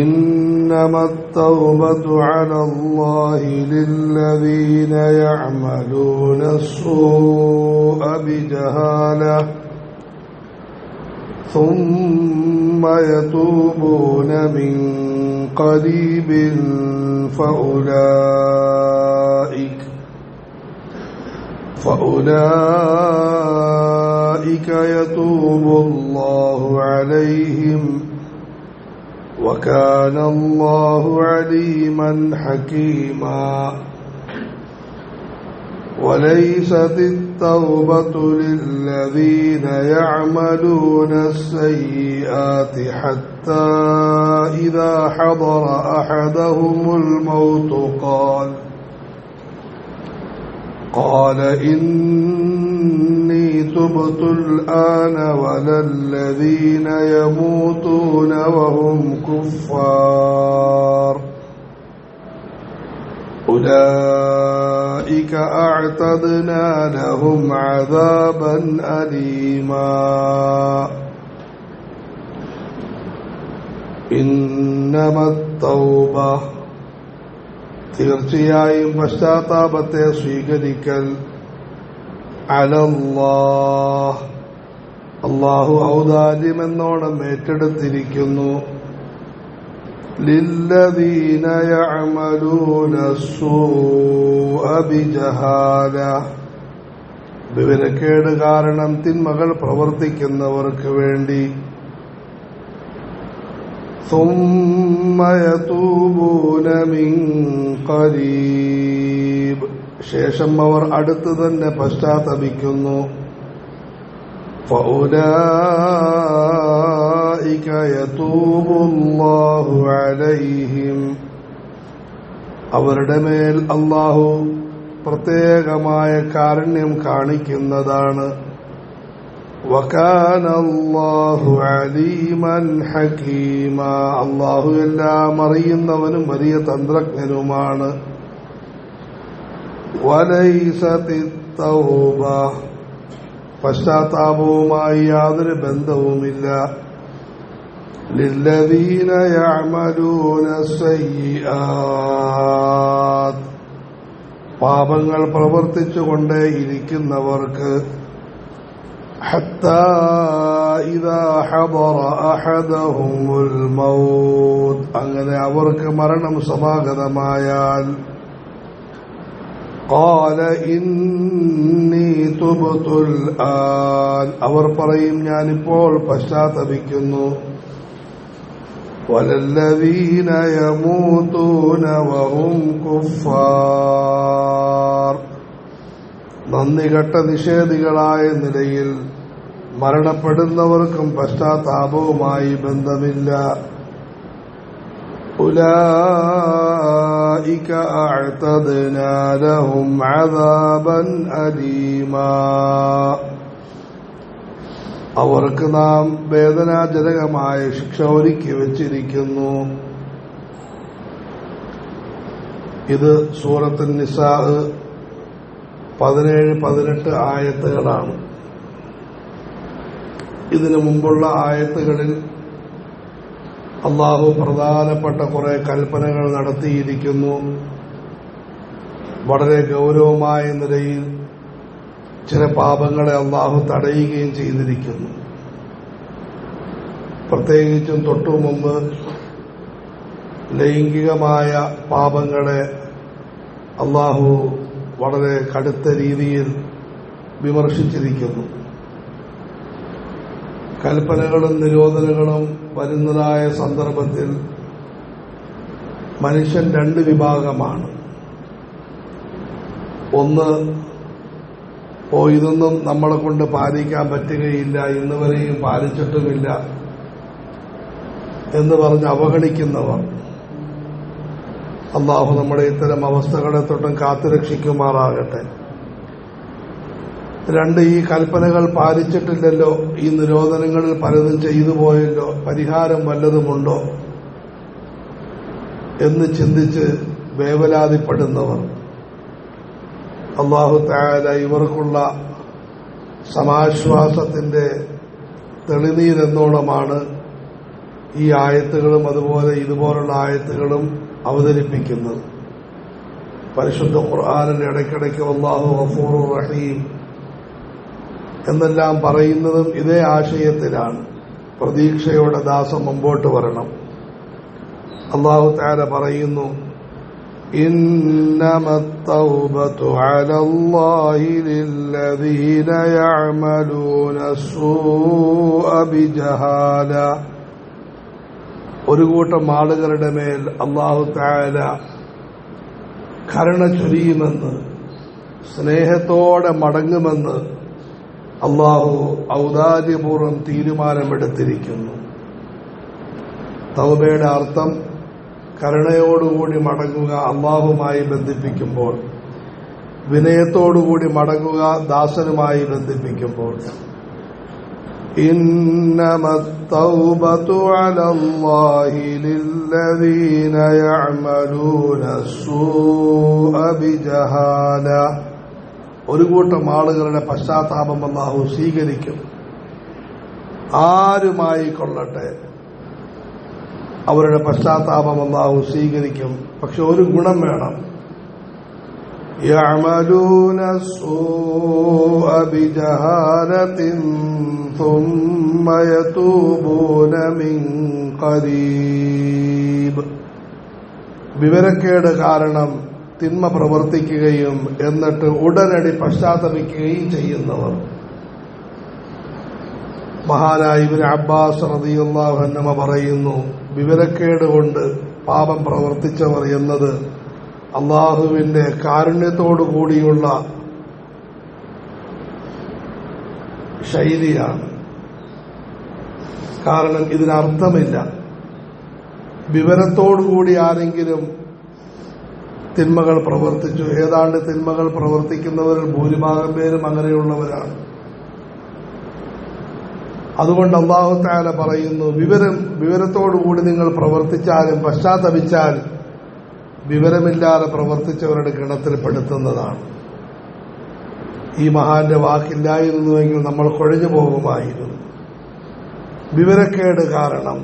إنما التوبة على الله للذين يعملون السوء بجهالة ثم يتوبون من قريب فأولئك يتوب الله عليهم وكان الله عليما حكيما وليست التوبة للذين يعملون السيئات حتى إذا حضر أحدهم الموت قال إني تبت الآن ولا الذين يموتون وهم كفار أولئك أعتدنا لهم عذابا أليما إنما التوبة തീർച്ചയായും പശ്ചാത്താപത്തെ സ്വീകരിക്കൽ അലല്ലാഹ് അല്ലാഹു ഔദാര്യമെന്നോണം ഏറ്റെടുത്തിരിക്കുന്നു ലില്ലദീന യഅമലൂന സ്സൂഅ ബിജഹാല വിവരക്കേട് കാരണം തിന്മകൾ പ്രവർത്തിക്കുന്നവർക്ക് വേണ്ടി ثم يتوبون من قريب ശേഷം അവർ അടുത്ത് തന്നെ പശ്ചാത്തപിക്കുന്നു فأولئك يتوب الله عليهم അവരുടെ മേൽ അല്ലാഹു പ്രത്യേകമായ കാരുണ്യം കാണിക്കുന്നതാണ് وكان الله عليما حكيما അല്ലാഹു എല്ലാം അറിയുന്നവനും വലിയ തന്ത്രജ്ഞനുമാണ് وليست التوبة പശ്ചാത്താപവുമായി യാതൊരു ബന്ധവുമില്ല للذين يعملون السيئات പാപങ്ങൾ പ്രവർത്തിച്ചുകൊണ്ടേയിരിക്കുന്നവർക്ക് حتى إذا حضر أحدهم الموت അങ്ങനെ അവർക്ക് മരണം സമാഗതമായാൽ قال إني تبت الآن അവർ പറയും ഞാനിപ്പോൾ പശ്ചാത്തപിക്കുന്നു والذين يموتون وهم كفار നന്ദികെട്ട നിഷേധികളായ നിലയിൽ മരണപ്പെടുന്നവർക്കും പശ്ചാത്താപവുമായി ബന്ധമില്ല ഉലൈക അഅ്തദ്നാ ലഹും അദാബൻ അലീമാ അവർക്ക് നാം വേദനാജനകമായ ശിക്ഷ ഒരുക്കി വച്ചിരിക്കുന്നു. ഇത് സൂറത്തുൻ നിസാ 17-18 ആയത്തുകളാണ്. ഇതിനു മുമ്പുള്ള ആയത്തുകളിൽ അള്ളാഹു പ്രധാനപ്പെട്ട കുറെ കൽപ്പനകൾ നടത്തിയിരിക്കുന്നു. വളരെ ഗൗരവമായ നിലയിൽ ചില പാപങ്ങളെ അള്ളാഹു തടയുകയും ചെയ്തിരിക്കുന്നു. പ്രത്യേകിച്ചും തൊട്ടു മുമ്പ് ലൈംഗികമായ പാപങ്ങളെ അള്ളാഹു വളരെ കടുത്ത രീതിയിൽ വിമർശിച്ചിരിക്കുന്നു. കൽപ്പനകളും നിരോധനങ്ങളും വരുന്നതായ സന്ദർഭത്തിൽ മനുഷ്യൻ രണ്ട് വിഭാഗമാണ്. ഒന്ന്, ഇതൊന്നും നമ്മളെ കൊണ്ട് പാലിക്കാൻ പറ്റുകയില്ല, ഇന്ന് വരെയും പാലിച്ചിട്ടുമില്ല എന്ന് പറഞ്ഞ് അവഗണിക്കുന്നവർ. അള്ളാഹു നമ്മുടെ ഇത്തരം അവസ്ഥകളെ തൊട്ടും കാത്തുരക്ഷിക്കുമാറാകട്ടെ. രണ്ട്, ഈ കൽപ്പനകൾ പാലിച്ചിട്ടില്ലല്ലോ, ഈ നിരോധനങ്ങളിൽ പലതും ചെയ്തു പോയല്ലോ, പരിഹാരം വല്ലതുമുണ്ടോ എന്ന് ചിന്തിച്ച് വേവലാതിപ്പെടുന്നവർ. അല്ലാഹു തആല ഇവർക്കുള്ള സമാശ്വാസത്തിന്റെ തെളിനീരെന്നോണമാണ് ഈ ആയത്തുകളും അതുപോലെ ഇതുപോലുള്ള ആയത്തുകളും അവതരിപ്പിക്കുന്നത്. പരിശുദ്ധ ഖുർആനിൽ ഇടയ്ക്കിടയ്ക്ക് അല്ലാഹു ഗഫൂറുർ റഹീം എന്നെല്ലാം പറയുന്നതും ഇതേ ആശയത്തിലാണ്. പ്രതീക്ഷയോടെ ദാസം മുമ്പോട്ട് വരണം. അല്ലാഹു തആല പറയുന്നു, ഇന്നമത്തൗബതു അലല്ലാഹി ലില്ലദീന യഅമലൂന സ്സൂഅ ബിജഹാല. ഒരു കൂട്ടം ആളുകളുടെ മേൽ അല്ലാഹു തആല കരുണ ചൊരിയുമെന്ന്, സ്നേഹത്തോടെ മടങ്ങുമെന്ന് അല്ലാഹു ഔദാര്യപൂർവ്വം തീരുമാനമെടുത്തിരിക്കുന്നു. തൗബയുടെ അർത്ഥം കരുണയോടുകൂടി മടങ്ങുക അല്ലാഹുമായി ബന്ധിപ്പിക്കുമ്പോൾ, വിനയത്തോടുകൂടി മടങ്ങുക ദാസനുമായി ബന്ധിപ്പിക്കുമ്പോൾ. ഇന്നമത്തൗബതു അലല്ലാഹി ലില്ലദീന യഅമലൂന സ്സൂഅ ബിജഹാല. ഒരു കൂട്ടം ആളുകളുടെ പശ്ചാത്താപം അല്ലാഹു സ്വീകരിക്കും. ആരുമായി കൊള്ളട്ടെ, അവരുടെ പശ്ചാത്താപം അല്ലാഹു സ്വീകരിക്കും. പക്ഷെ ഒരു ഗുണം വേണം. യഅമലൂന സ്സൂഅ ബിജഹാലത്തിൻ ثم يتوبون من قريب. വിവരക്കേട് കാരണം തിന്മ പ്രവർത്തിക്കുകയും എന്നിട്ട് ഉടനടി പശ്ചാത്തപിക്കുകയും ചെയ്യുന്നവർ. മഹാനായ ഇബ്നു അബ്ബാസ് റളിയല്ലാഹു അൻഹു പറയുന്നു, വിവരക്കേട് കൊണ്ട് പാപം പ്രവർത്തിച്ചവർ എന്നത് അള്ളാഹുവിന്റെ കാരുണ്യത്തോടുകൂടിയുള്ള ശൈലിയാണ്. കാരണം ഇതിനർത്ഥമില്ല വിവരത്തോടുകൂടി ആരെങ്കിലും തിന്മകൾ പ്രവർത്തിച്ചു. ഏതാണ്ട് തിന്മകൾ പ്രവർത്തിക്കുന്നവരിൽ ഭൂരിഭാഗം പേരും അങ്ങനെയുള്ളവരാണ്. അതുകൊണ്ട് അല്ലാഹു തആല പറയുന്നു, വിവരത്തോടുകൂടി നിങ്ങൾ പ്രവർത്തിച്ചാലും പശ്ചാത്തപിച്ചാൽ വിവരമില്ലാതെ പ്രവർത്തിച്ചവരുടെ ഗണത്തിൽപ്പെടുത്തുന്നതാണ്. ഈ മഹാന്റെ വാക്കില്ലായിരുന്നുവെങ്കിൽ നമ്മൾ കുഴഞ്ഞു പോകുമായിരുന്നു. വിവരക്കേട് കാരണം,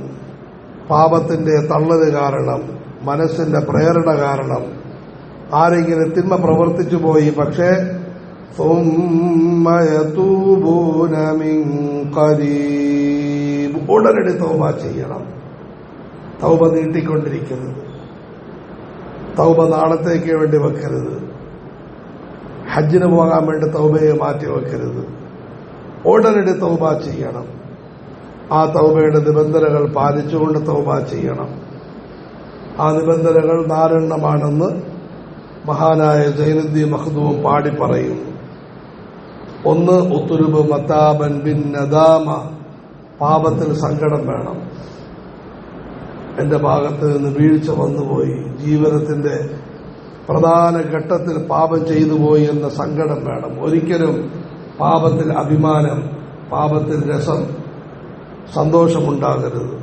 പാപത്തിന്റെ തള്ളല് കാരണം, മനസ്സിന്റെ പ്രേരണ കാരണം ആരെങ്കിലും തിന്മ പ്രവർത്തിച്ചു പോയി. പക്ഷേ ഉടനടി തൗബ ചെയ്യണം. തൗബ നീട്ടിക്കൊണ്ടിരിക്കുന്നത്, തൗബ നാളത്തേക്ക് വേണ്ടി വെക്കരുത്. ഹജ്ജിന് പോകാൻ വേണ്ടി തൗബയെ മാറ്റിവെക്കരുത്. ഉടനടി തൗബ ചെയ്യണം. ആ തൗബയുടെ നിബന്ധനകൾ പാലിച്ചുകൊണ്ട് തൗബ ചെയ്യണം. ആ നിബന്ധനകൾ 4 എണ്ണമാണെന്ന് മഹാനായ സൈനുദ്ദീൻ മഖ്ദൂം പാടി പറയുന്നു. 1, ഉത്തുരുബ് മതാബൻ ബിൻ നദാമ. പാപത്തിൽ സങ്കടം വേണം. എന്റെ ഭാഗത്ത് നിന്ന് വീഴ്ച വന്നുപോയി, ജീവിതത്തിന്റെ പ്രധാന ഘട്ടത്തിൽ പാപം ചെയ്തു പോയി എന്ന സങ്കടം വേണം. ഒരിക്കലും പാപത്തിൽ അഭിമാനം, പാപത്തിൽ രസം, സന്തോഷമുണ്ടാകരുത്.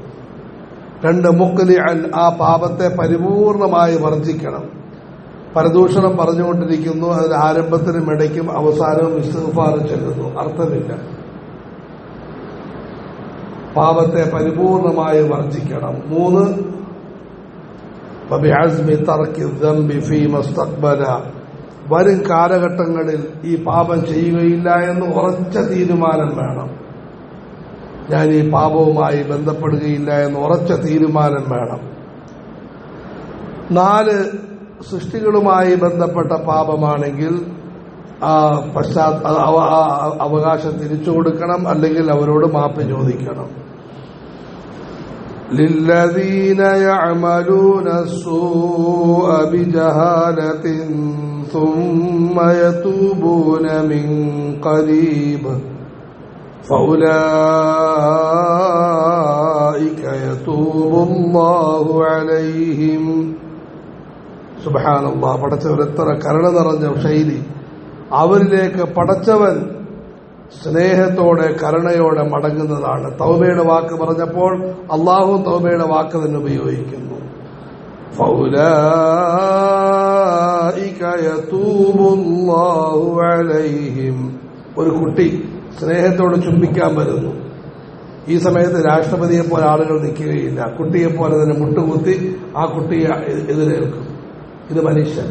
2, മുഖ്ലിഅൻ. ആ പാപത്തെ പരിപൂർണമായി വർജിക്കണം. പരദൂഷണം പറഞ്ഞുകൊണ്ടിരിക്കുന്നു, അതിന് ആരംഭത്തിനും ഇടയ്ക്കും അവസാനവും ഇസ്തിഗ്ഫാർ ചെല്ലുന്നു, അർത്ഥമില്ല. പാപത്തെ പരിപൂർണമായി വർജിക്കണം. 3, ബിഅസ്മി തർക്കി ദംബി ഫീമ ഇസ്തഖ്ബല. വരും കാലഘട്ടങ്ങളിൽ ഈ പാപം ചെയ്യുകയില്ല എന്ന് ഉറച്ച തീരുമാനം വേണം. ഞാൻ ഈ പാപവുമായി ബന്ധപ്പെടുകയില്ല എന്ന് ഉറച്ച തീരുമാനം വേണം. 4, സൃഷ്ടികളുമായി ബന്ധപ്പെട്ട പാപമാണെങ്കിൽ ആ അവകാശം തിരിച്ചു കൊടുക്കണം, അല്ലെങ്കിൽ അവരോട് മാപ്പ് ചോദിക്കണം. للذين يعملون السوء بجهالة ثم يتوبون من قريب فأولئك يتوب الله عليهم. സുബ്ഹാനല്ലാഹ്. പടച്ചവൻ എത്ര കരുണ നിറഞ്ഞ ശൈലി. അവരിലേക്ക് പടച്ചവൻ സ്നേഹത്തോടെ കരുണയോടെ മടങ്ങുന്നതാണ്. തൗബയുടെ വാക്ക് പറഞ്ഞപ്പോൾ അള്ളാഹു തൗബയുടെ വാക്ക് തന്നെ ഉപയോഗിക്കുന്നു. ഫൗലായിക യതൂബുല്ലാഹു അലൈഹിം. ഒരു കുട്ടി സ്നേഹത്തോടെ ചുംബിക്കാൻ വരുന്നു. ഈ സമയത്ത് രാഷ്ട്രപതിയെ പോലെ ആളുകൾ നിൽക്കുകയില്ല. കുട്ടിയെപ്പോലെ തന്നെ മുട്ടുകുത്തി ആ കുട്ടിയെ എതിരേൽക്കും. ഇത് മനുഷ്യൻ.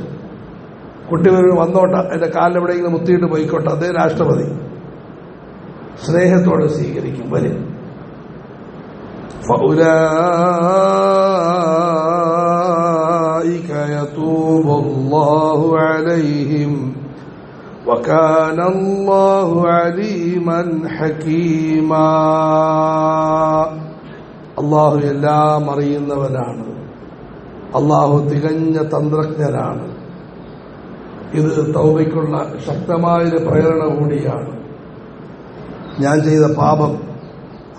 കുട്ടി വന്നോട്ടെ, എന്റെ കാലിലെവിടെയെങ്കിലും മുത്തിയിട്ട് പോയിക്കോട്ടെ, അതേ രാഷ്ട്രപതി സ്നേഹത്തോടെ സ്വീകരിക്കും. വരും. فأولئك يتوب الله عليهم وكان الله عليما حكيما. അള്ളാഹു എല്ലാം അറിയുന്നവനാണ്. അള്ളാഹു തികഞ്ഞ തന്ത്രജ്ഞനാണ്. ഇത് തൗബയ്ക്കുള്ള ശക്തമായൊരു പ്രേരണ കൂടിയാണ്. ഞാൻ ചെയ്ത പാപം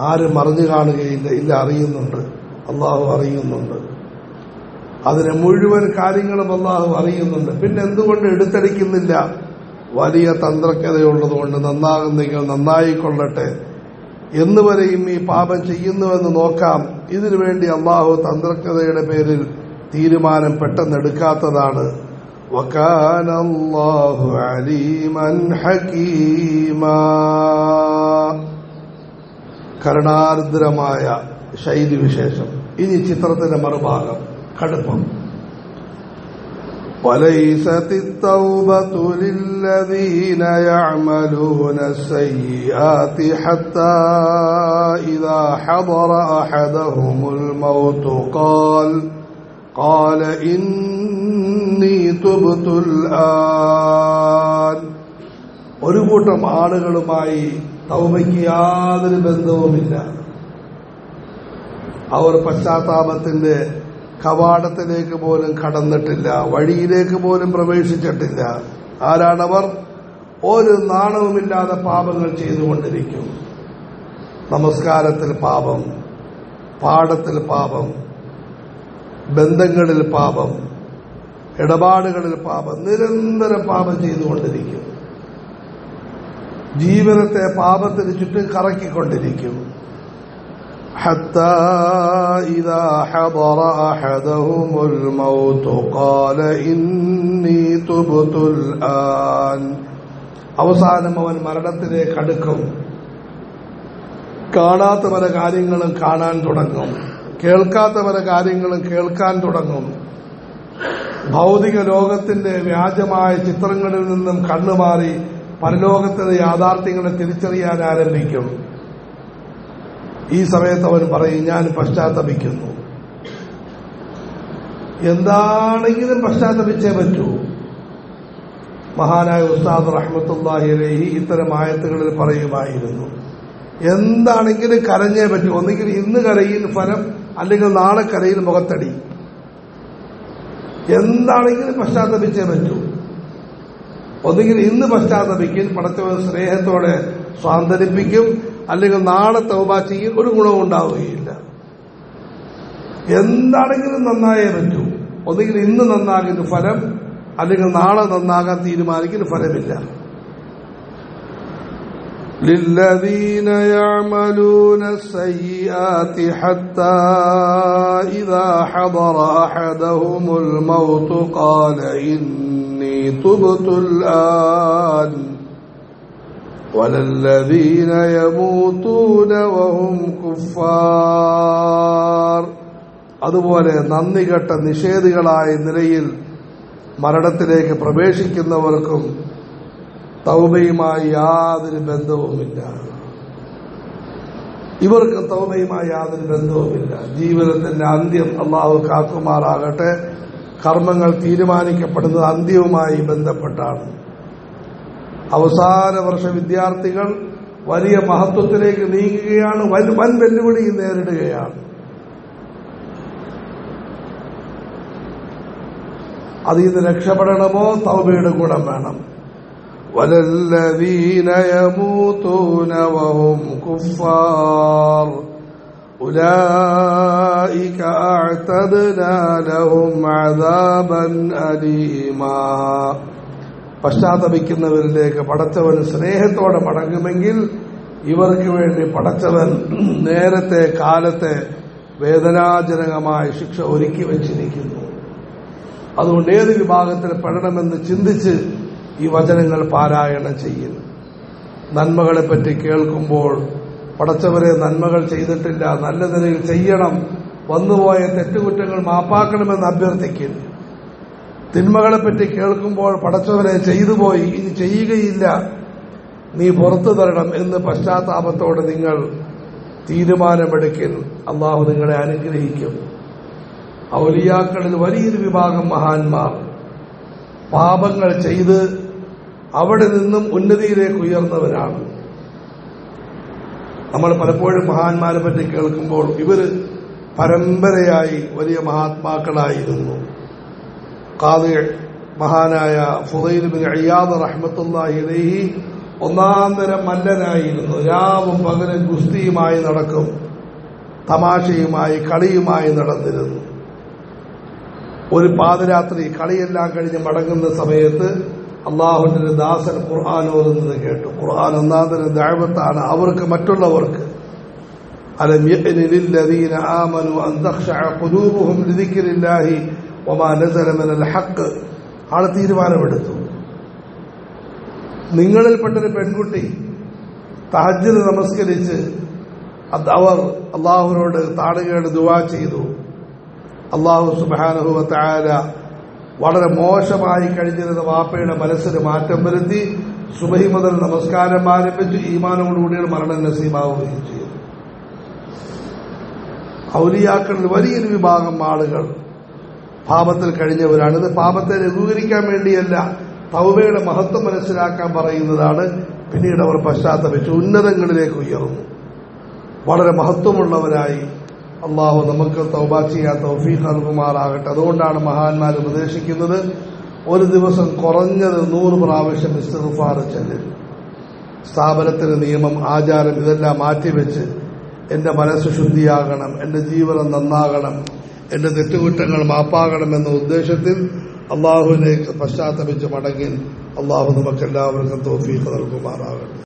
ആരും മറിഞ്ഞു കാണുകയില്ല. ഇല്ല, അറിയുന്നുണ്ട്. അള്ളാഹു അറിയുന്നുണ്ട്. അതിനെ മുഴുവൻ കാര്യങ്ങളും അള്ളാഹു അറിയുന്നുണ്ട്. പിന്നെ എന്തുകൊണ്ട് എടുത്തടിക്കുന്നില്ല? വലിയ തന്ത്രജ്ഞതയുള്ളതുകൊണ്ട് നന്നാകുന്നെങ്കിൽ നന്നായിക്കൊള്ളട്ടെ എന്നുവരെയും ഈ പാപം ചെയ്യുന്നുവെന്ന് നോക്കാം. ഇതിനുവേണ്ടി അള്ളാഹു തന്ത്രജ്ഞതയുടെ പേരിൽ തീരുമാനം പെട്ടെന്നെടുക്കാത്തതാണ്. വകാന അല്ലാഹു അലീമൻ ഹകീമാ. കരുണാർദ്രമായ ശൈലി വിശേഷം. ഇനി ചിത്രത്തിന്റെ മറുഭാഗം കടുപ്പം. وليست التوبة للذين يعملون السيئات حتى إذا حضر أحدهم الموت قال إني تبت الآن. ഒരു കൂട്ടം ആളുകളുമായി തൗബയ്ക്ക് യാതൊരു ബന്ധവുമില്ല. അവർ പശ്ചാത്താപത്തിന്റെ കവാടത്തിലേക്ക് പോലും കടന്നിട്ടില്ല, വഴിയിലേക്ക് പോലും പ്രവേശിച്ചിട്ടില്ല. ആരാണവർ? ഒരു നാണവുമില്ലാതെ പാപങ്ങൾ ചെയ്തുകൊണ്ടിരിക്കും. നമസ്കാരത്തിൽ പാപം, പാഠത്തിൽ പാപം, ബന്ധങ്ങളിൽ പാപം, ഇടപാടുകളിൽ പാപം, നിരന്തരം പാപം ചെയ്തുകൊണ്ടിരിക്കും. ജീവനത്തെ പാപത്തിന് ചുറ്റും കറക്കിക്കൊണ്ടിരിക്കും. حتى إذا حضر أحدهم الموت قال إني تبت الآن. അവസാനം അവൻ മരണത്തിലേക്ക് അടുക്കും. കാണാത്ത പല കാര്യങ്ങളും കാണാൻ തുടങ്ങും, കേൾക്കാത്ത പല കാര്യങ്ങളും കേൾക്കാൻ തുടങ്ങും. ഭൗതിക ലോകത്തിന്റെ വ്യാജമായ ചിത്രങ്ങളിൽ നിന്നും കണ്ണുമാറി പരലോകത്തിലെ യാഥാർത്ഥ്യങ്ങളെ തിരിച്ചറിയാൻ ആരംഭിക്കും. ഈ സമയത്ത് അവൻ പറയും, ഞാൻ പശ്ചാത്തപിക്കുന്നു. എന്താണെങ്കിലും പശ്ചാത്തപിച്ചേ പറ്റൂ. മഹാനായ ഉസ്താദ് റഹ്മത്തുള്ളാഹി അലൈഹി ഇത്തരം ആയത്തുകളിൽ പറയുമായിരുന്നു, എന്താണെങ്കിലും കരഞ്ഞേ പറ്റൂ. ഒന്നുകിൽ ഇന്ന് കരയിൽ ഫലം, അല്ലെങ്കിൽ നാളെ കരയിൽ മുഖത്തടി. എന്താണെങ്കിലും പശ്ചാത്തപിച്ചേ പറ്റൂ. ഒന്നുകിൽ ഇന്ന് പശ്ചാത്തപിക്കും, പടച്ചവൻ സ്നേഹത്തോടെ സ്വാന്തനിപ്പിക്കും, അല്ലെങ്കിൽ നാളെ തൗബ ചെയ്യും, ഒരു ഗുണവും ഉണ്ടാവുകയില്ല. എന്താണെങ്കിലും നന്നായേ പറ്റൂ. ഒന്നുകിൽ ഇന്ന് നന്നാകുന്ന ഫലം, അല്ലെങ്കിൽ നാളെ നന്നാകാൻ തീരുമാനിക്കുന്ന ഫലമില്ല. للذين يعملون السيئات حتى إذا حضر أحدهم الموت قال إني تبت الآن وللذين يموتون وهم كفار. അതുപോലെ നന്ദികെട്ട നിഷേധികളായ നിലയിൽ മരണത്തിലേക്ക് പ്രവേശിക്കുന്നവർക്കും തൗബയുമായി യാതൊരു ബന്ധവുമില്ല. ഇവർക്ക് തൗബയുമായി യാതൊരു ബന്ധവുമില്ല. ജീവിതത്തിന്റെ അന്ത്യം അള്ളാഹു കാക്കുമാറാകട്ടെ. കർമ്മങ്ങൾ തീരുമാനിക്കപ്പെടുന്നത് അന്ത്യവുമായി ബന്ധപ്പെട്ടാണ്. അവസാന വർഷ വിദ്യാർത്ഥികൾ വലിയ മഹത്വത്തിലേക്ക് നീങ്ങുകയാണ്, വൻ വെല്ലുവിളി നേരിടുകയാണ്. അതിൽ നിന്ന് രക്ഷപ്പെടണമോ തൗബയുടെ ഗുണം വേണം. വലല്ലദീന യമൂതൂന വഹും കുഫാർ ഉലൈക അഅതദ്നാ ലഹും അദാബൻ അലീമാ. പശ്ചാത്തപിക്കുന്നവരിലേക്ക് പടച്ചവൻ സ്നേഹത്തോടെ മടങ്ങുമെങ്കിൽ ഇവർക്ക് വേണ്ടി പടച്ചവൻ നേരത്തെ കാലത്തെ വേദനാജനകമായ ശിക്ഷ ഒരുക്കി വച്ചിരിക്കുന്നു. അതുകൊണ്ട് ഏത് വിഭാഗത്തിൽ പെടണമെന്ന് ചിന്തിച്ച് ഈ വചനങ്ങൾ പാരായണം ചെയ്യുന്നു. നന്മകളെപ്പറ്റി കേൾക്കുമ്പോൾ പടച്ചവരെ നന്മകൾ ചെയ്തിട്ടില്ല, നല്ല നിലയിൽ ചെയ്യണം, വന്നുപോയ തെറ്റുകുറ്റങ്ങൾ മാപ്പാക്കണമെന്ന് അഭ്യർത്ഥിക്കുന്നു. തിന്മകളെപ്പറ്റി കേൾക്കുമ്പോൾ പടച്ചവരെ ചെയ്തുപോയി, ഇനി ചെയ്യുകയില്ല, നീ പുറത്തു തരണം എന്ന് പശ്ചാത്താപത്തോടെ നിങ്ങൾ തീരുമാനമെടുക്കൽ അള്ളാഹു നിങ്ങളെ അനുഗ്രഹിക്കും. ഔലിയാക്കളിൽ വലിയൊരു വിഭാഗം മഹാന്മാർ പാപങ്ങൾ ചെയ്ത് അവിടെ നിന്നും ഉന്നതിയിലേക്ക് ഉയർന്നവരാണ്. നമ്മൾ പലപ്പോഴും മഹാന്മാരെ പറ്റി കേൾക്കുമ്പോൾ ഇവർ പരമ്പരയായി വലിയ മഹാത്മാക്കളായിരുന്നു. ഖാദി മഹാനായ ഫുദൈൽ ബിൻ ഇയാദ് റഹ്മത്തുള്ളാഹി അലൈഹി ഒന്നാം തരം മല്ലനായിരുന്നു. രാവും പകലും ഗുസ്തിയുമായി നടക്കും, തമാശയുമായി കളിയുമായി നടന്നിരുന്നു. ഒരു പാതിരാത്രി കളിയെല്ലാം കഴിഞ്ഞ് മടങ്ങുന്ന സമയത്ത് അള്ളാഹുവിന്റെ ദാസൻ ഖുർആൻ ഓതുന്നത് കേട്ടു. ഖുർആൻ ഒന്നാം തരം ദഅവത്താണ് അവർക്ക്, മറ്റുള്ളവർക്ക്. അലം യഅ്നി ലില്ലദീന ആമനു അൻ തഖ്ശഅ ഖുലൂബുഹും ലിദിക്രില്ലാഹി വമാ നസല മിനൽ ഹഖ്. ആള് തീരുമാനമെടുത്തു, നിങ്ങളിൽപ്പെട്ടൊരു പെൺകുട്ടി തഹജ്ജുദ് നമസ്കരിച്ച് അവർ അള്ളാഹുവിനോട് താടുകയോട് ദുആ ചെയ്തു. അള്ളാഹു സുബ്ഹാനഹു വ തആല വളരെ മോശമായി കഴിഞ്ഞിരുന്ന വാപ്പയുടെ മനസ്സിന് മാറ്റം വരുത്തി സുബഹി മുതൽ നമസ്കാരം ആരംഭിച്ച് ഈമാനോടുകൂടിയാണ് മരണം നസീബാവുകയും ചെയ്തു. ഔലിയാക്കളിൽ വലിയൊരു വിഭാഗം ആളുകൾ പാപത്തിൽ കഴിഞ്ഞവരാണ്. ഇത് പാപത്തെ ലഘൂകരിക്കാൻ വേണ്ടിയല്ല, തൗബയുടെ മഹത്വം മനസ്സിലാക്കാൻ പറയുന്നതാണ്. പിന്നീട് അവർ പശ്ചാത്തപിച്ച് ഉന്നതങ്ങളിലേക്ക് ഉയർന്നു, വളരെ മഹത്വമുള്ളവരായി. അള്ളാഹു നമുക്ക് തൗബ ചെയ്യാൻ തൗഫീഖ് നൽകുമാറാകട്ടെ. അതുകൊണ്ടാണ് മഹാന്മാർ ഉപദേശിക്കുന്നത്, ഒരു ദിവസം കുറഞ്ഞത് 100 പ്രാവശ്യം ഇസ്തിഗ്ഫാർ ചൊല്ലുക. സ്ഥാപനത്തിന് നിയമം, ആചാരം ഇതെല്ലാം മാറ്റിവെച്ച് എന്റെ മനസ്സ് ശുദ്ധിയാകണം, എന്റെ ജീവിതം നന്നാകണം, എന്റെ തെറ്റുകുറ്റങ്ങൾ മാപ്പാകണമെന്ന ഉദ്ദേശത്തിൽ അള്ളാഹുവിലേക്ക് പശ്ചാത്തപിച്ച് മടങ്ങി അള്ളാഹു നമുക്കെല്ലാവർക്കും തൗഫീഖ് നൽകുമാറാകട്ടെ.